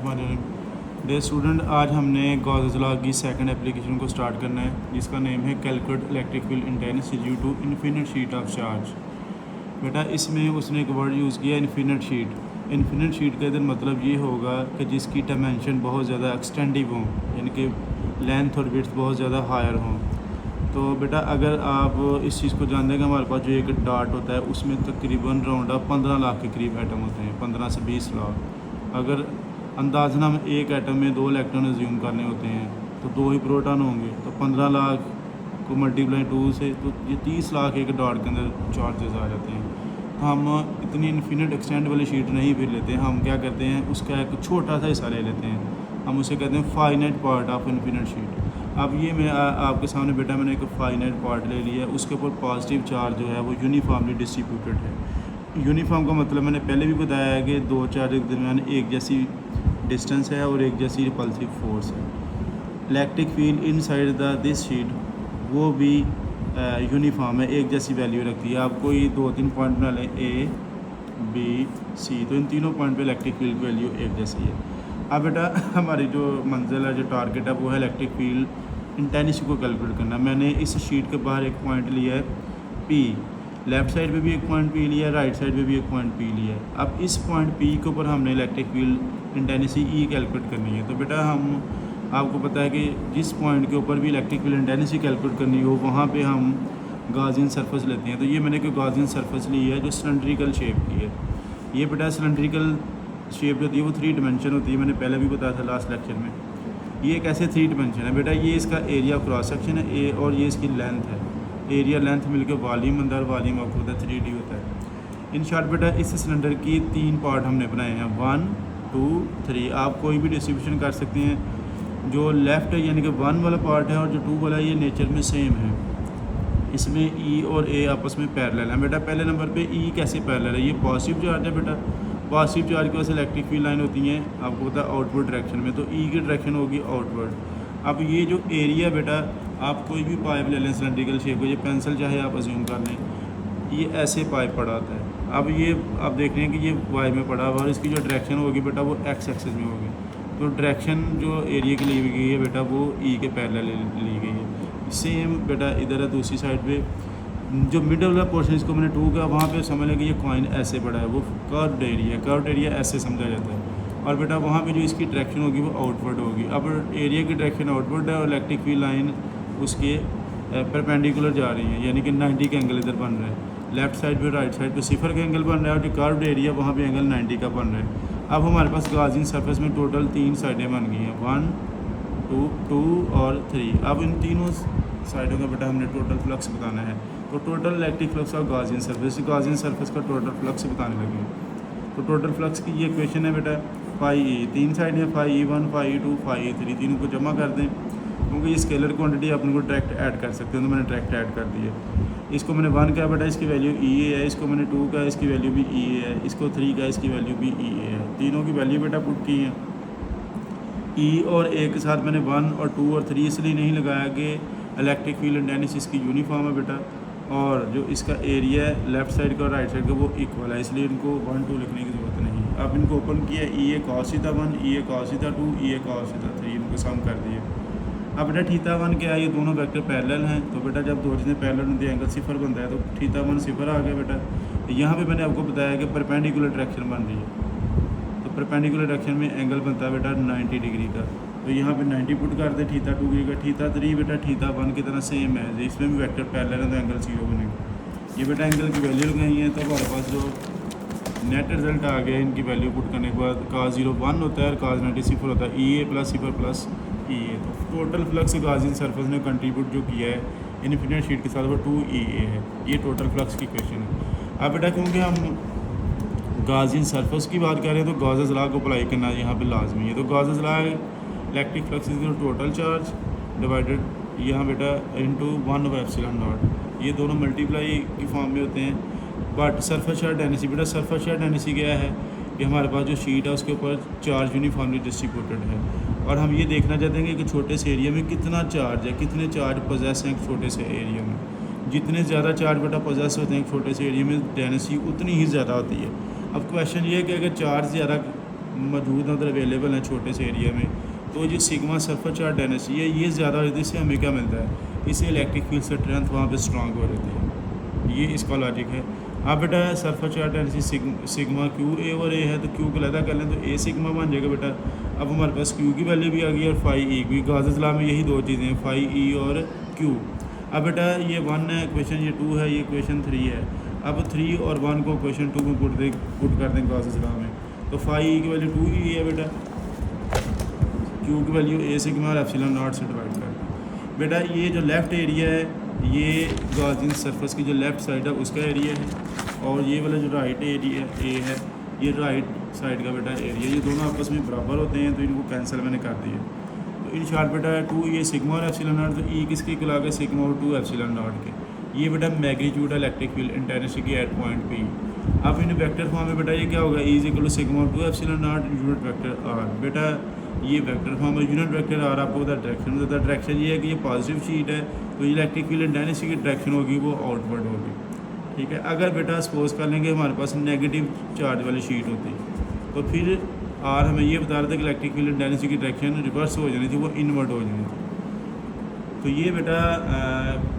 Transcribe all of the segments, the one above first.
बिस्मिल्लाहिर्रहमानिर्रहीम। Day student, आज हमने गॉस लॉ की सेकंड एप्लीकेशन को स्टार्ट करना है जिसका नेम है calculate electric field intensity due to infinite sheet of charge. बेटा इसमें उसने एक वर्ड यूज़ किया इन्फिनिट शीट। इन्फिनिट शीट का इधर मतलब ये होगा कि जिसकी डायमेंशन बहुत ज़्यादा एक्सटेंडिव हों, यानी कि लेंथ और विड्थ बहुत ज़्यादा हायर हों। तो बेटा अगर आप इस चीज़ को जानते हैं कि हमारे पास जो एक डार्ट होता है उसमें तकरीबन राउंड आप 15 लाख के करीब एटम होते हैं, 15 से 20 लाख। अगर अंदाज़न हम एक एटम में 2 इलेक्ट्रॉन एज्यूम करने होते हैं तो 2 ही प्रोटॉन होंगे, तो 15 लाख को मल्टीप्लाई 2 से तो ये 30 लाख एक डार्ट के अंदर चार्जेस आ जाते हैं। तो हम इतनी इन्फिनिट एक्सटेंड वाली शीट नहीं फिर लेते हैं, हम क्या करते हैं उसका एक छोटा सा हिस्सा ले लेते हैं, हम उसे कहते हैं finite part of infinite sheet. अब ये मैं आपके सामने बेटा मैंने एक फाइनाइट पार्ट ले लिया है, उसके ऊपर पॉजिटिव चार्ज जो है वो यूनिफॉर्मली डिस्ट्रीब्यूटेड है। यूनिफॉर्म का मतलब मैंने पहले भी बताया है कि दो चार्ज के दरमियान एक जैसी डिस्टेंस है और एक जैसी रिपल्सिव फोर्स है। Electric field inside this sheet वो भी यूनिफॉर्म है, एक जैसी वैल्यू रखती है। आप कोई 2-3 पॉइंट बना लें A, B, C, तो इन तीनों पॉइंट पे इलेक्ट्रिक फील्ड की वैल्यू एक जैसी है। अब बेटा हमारी जो मंजिल है, जो टारगेट है, वो है इलेक्ट्रिक फील्ड इंटेंसिटी को कैलकुलेट करना। मैंने इस शीट के बाहर एक पॉइंट लिया है P, लेफ़्ट साइड पे भी एक पॉइंट P लिया है, राइट साइड पे भी एक पॉइंट P लिया है। अब इस पॉइंट P के ऊपर हमने electric field intensity E calculate करनी है। तो बेटा हम आपको पता है कि जिस पॉइंट के ऊपर भी इलेक्ट्रिक फील्ड इंटेंसिटी कैलकुलेट करनी हो वहाँ पे हम गॉसियन सरफेस लेते हैं। तो ये मैंने एक गॉसियन सरफेस ली है जो सिलेंड्रिकल शेप की है। ये बेटा सिलेंड्रिकल शेप जो होती है वो 3 डिमेंशन होती है, मैंने पहले भी बताया था लास्ट लेक्चर में। ये एक ऐसे 3 डिमेंशन है बेटा, ये इसका एरिया क्रॉस सेक्शन है ए और ये इसकी लेंथ है। एरिया लेंथ मिलकर वॉल्यूम बनता है और वॉल्यूम आपको होता है 3D होता है। इन शॉर्ट बेटा इस सिलेंडर की 3 पार्ट हमने बनाए हैं, 1, 2, 3। आप कोई भी डिस्ट्रीब्यूशन कर सकते हैं। जो लेफ़्ट है यानी कि 1 वाला पार्ट है और जो 2 वाला है ये नेचर में सेम है। इसमें E और A आपस में पैरेलल है। बेटा पहले नंबर पे E कैसे पैरेलल है, ये पॉजिटिव चार्ज है बेटा। पॉजिटिव चार्ज की वजह से इलेक्ट्रिक फील्ड लाइन होती हैं आपको पता है आउटवर्ड डायरेक्शन में, तो E की डायरेक्शन होगी आउटवर्ड। अब ये जो एरिया बेटा आप कोई भी पाइप ले लें सिलेंड्रिकल शेप को, ये पेंसिल चाहे आप अज्यूम कर लें, ये ऐसे पाइप पड़ा होता है। अब ये आप देख रहे हैं कि ये वाई में पड़ा हुआ और इसकी जो डायरेक्शन होगी बेटा वो एक्स एक्सिस में होगी। तो डायरेक्शन जो एरिया की ली गई है बेटा वो E के पैरेलल ली गई है। सेम बेटा इधर है दूसरी साइड पे, जो मिडल वाला पोर्शन इसको मैंने 2 का, वहाँ पे समझ लें कि ये कॉइन ऐसे पड़ा है, वो कर्व्ड एरिया है। कर्व्ड एरिया ऐसे समझा जाता है और बेटा वहाँ पे जो इसकी डायरेक्शन होगी वो आउटवर्ड होगी। अब एरिया की डायरेक्शन आउटवर्ड है और इलेक्ट्रिक फील्ड लाइन उसके परपेंडिकुलर जा रही है, यानी कि 90 का एंगल इधर बन रहा है। लेफ्ट साइड पे राइट साइड पे 0 का एंगल बन रहा है और जो कर्व्ड एरिया वहाँ पे एंगल 90 का बन रहा है। अब हमारे पास गॉसियन सरफेस में टोटल 3 साइडें बन गई हैं, 1, 2 और 3। अब इन तीनों साइडों का बेटा हमने टोटल फ्लक्स बताना है। तो total electric flux of Gaussian surface का टोटल फ्लक्स बताने लगे। तो टोटल फ्लक्स की ये इक्वेशन है बेटा फाई E, 3 साइड है, phi E1, phi E2, phi E3, तीनों को जमा कर दें क्योंकि ये स्केलर क्वांटिटी आप इनको डायरेक्ट ऐड कर सकते हैं, तो मैंने डायरेक्ट ऐड कर दी है। इसको मैंने 1 का बेटा इसकी वैल्यू EA है, इसको मैंने 2 का इसकी वैल्यू भी EA है, इसको 3 का इसकी वैल्यू भी EA है। तीनों की वैल्यू बेटा पुट की है। E और A के साथ मैंने 1 और 2 और 3 इसलिए नहीं लगाया कि इलेक्ट्रिक फील्ड इंटेंसिटी इसकी यूनिफॉर्म है बेटा, और जो इसका एरिया है लेफ़्ट साइड का और राइट साइड का वो इक्वल है, इसलिए इनको 1, 2 लिखने की ज़रूरत नहीं। अब इनको ओपन किया, EA cos theta 1, EA cos theta 2, EA cos theta 3, इनको सम कर दिए। अब बेटा थीटा 1 क्या है, ये दोनों वेक्टर पैरेलल हैं, तो बेटा जब दो चीज़ें पैरेलल होती है एंगल 0 बनता है, तो थीटा 1 0 आ गया बेटा। यहाँ पे मैंने आपको बताया कि परपेंडिकुलर डायरेक्शन बन रही है, तो परपेंडिकुलर डायरेक्शन में एंगल बनता है बेटा 90 डिग्री का। तो यहाँ पे 90 पुट कर दे, थीटा 2 का, थीटा 3 बेटा थीटा 1 की तरह सेम है, इसमें भी वेक्टर पैरेलल है तो एंगल 0 बनेगा। ये बेटा एंगल की वैल्यू लगाई है, तो हमारे पास जो नेट रिजल्ट आ गया इनकी वैल्यू पुट करने के बाद, cos 0 1 होता है और cos 90 0 होता है, EA प्लस 0 प्लस EA। तो टोटल फ्लक्स गॉसियन सरफेस ने कंट्रीब्यूट जो किया है इन्फिनिट शीट के साथ वो 2EA है। ये टोटल फ्लक्स की क्वेश्चन है। अब बेटा क्योंकि हम गॉसियन सरफेस की बात कर रहे हैं तो गॉसेस लॉ को अप्लाई करना यहाँ पे लाजमी है। तो Gauss's law electric flux is total charge divided यहाँ बेटा इनटू 1/ε0, ये दोनों मल्टीप्लाई की फॉर्म में होते हैं। बट सरफेस चार्ज डेंसिटी बेटा सरफेस चार्ज डेंसिटी क्या है कि हमारे पास जो शीट है उसके ऊपर चार्ज यूनिफॉर्मली डिस्ट्रीब्यूटेड है और हम ये देखना चाहते हैं कि छोटे से एरिया में कितना चार्ज है, कितने चार्ज पोजेस हैं एक छोटे से एरिया में। जितने ज़्यादा चार्ज बेटा पोजेस होते हैं एक छोटे से एरिया में डेंसिटी उतनी ही ज़्यादा होती है। अब क्वेश्चन ये है कि अगर चार्ज ज़्यादा मौजूद हैं, उधर अवेलेबल हैं छोटे से एरिया में, तो जो सिग्मा सरफेस चार्ज डेंसिटी है ये ज़्यादा हो जाती है। इससे हमें क्या मिलता है, इससे इलेक्ट्रिक फील्ड स्ट्रेंथ वहाँ पे स्ट्रांग हो जाती है। ये इसका लॉजिक है। अब बेटा surface charge density sigma Q A और ए है, तो क्यू को अलग कर लें तो ए सिग्मा बन जाएगा बेटा। अब हमारे पास क्यू की वैल्यू भी आ गई और फाई ई की। गाज़ लॉ में यही दो चीज़ें हैं, फाई ई और क्यू। अब बेटा ये 1 है क्वेश्चन, ये 2 है, ये क्वेश्चन 3 है। अब 3 और 1 को क्वेश्चन 2 में पुट कर दें गाज़ लॉ में, तो फाई ई की वैल्यू 2 ही है बेटा, क्यू की वैल्यू ए सिग्मा और एप्सिलॉन नॉट से डिवाइड कर दें। बेटा ये जो लेफ़्ट एरिया है, ये गाज़ियन सरफेस की जो लेफ़्ट साइड है उसका एरिया है, और ये वाला जो राइट एरिया ए है, ये राइट साइड का बेटा एरिया। ये दोनों आपस में बराबर होते हैं, तो इनको कैंसिल मैंने कर दिया। तो इन शॉर्ट बेटा 2 ये सिग्मा और एप्सिलॉन नॉट, तो ई किसके इक्वल आ गए, सिग्मा और 2 एप्सिलॉन नॉट के। ये बेटा मैग्नीट्यूड इलेक्ट्रिक फील्ड इंटेंसिटी की एट पॉइंट पी। अब इन वेक्टर फॉर्म में बेटा ये क्या होगा, E is equal to sigma और 2 epsilon naught unit vector r. बेटा ये वेक्टर फॉर्म है, यूनिट वेक्टर आर आपको बता डायरेक्शन में, डायरेक्शन ये है कि ये पॉजिटिव शीट है, तो ये इलेक्ट्रिक फील्ड इंटेंसिटी की डायरेक्शन होगी वो आउटवर्ड होगी। ठीक है, अगर बेटा सपोज कर लेंगे हमारे पास नेगेटिव चार्ज वाली शीट होती, तो फिर आर हमें ये बता रहा था कि इलेक्ट्रिक फील्ड इंटेंसिटी की डायरेक्शन रिवर्स हो जानी थी, वो इनवर्ट हो जानी थी। तो ये बेटा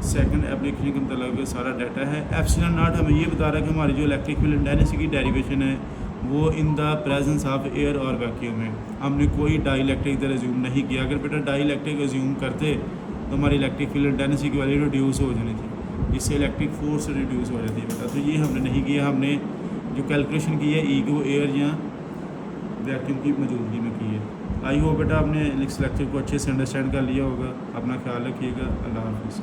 सेकंड एप्लीकेशन के मतलब सारा डाटा है। एप्सिलॉन नॉट हमें ये बता रहा है कि हमारी जो इलेक्ट्रिक फील्ड इंटेंसिटी की डेरिवेशन है वो in the presence of air और वैक्यूम है। हमने कोई डाइलेक्ट्रिक इधर एज्यूम नहीं किया। अगर बेटा डाइलेक्ट्रिक एज्यूम करते तो हमारी इलेक्ट्रिक फील्ड इंटेंसिटी की वैल्यू रिड्यूस हो जानी थी, जिससे इलेक्ट्रिक फोर्स रिड्यूस हो जाती है बेटा। तो ये हमने नहीं किया, हमने जो कैलकुलेशन की है ई को एयर या वैक्यूम की मौजूदगी में की है। आई होप बेटा आपने इस लेक्चर को अच्छे से अंडरस्टैंड कर लिया होगा। अपना ख्याल रखिएगा। अल्लाह हाफ़िज़।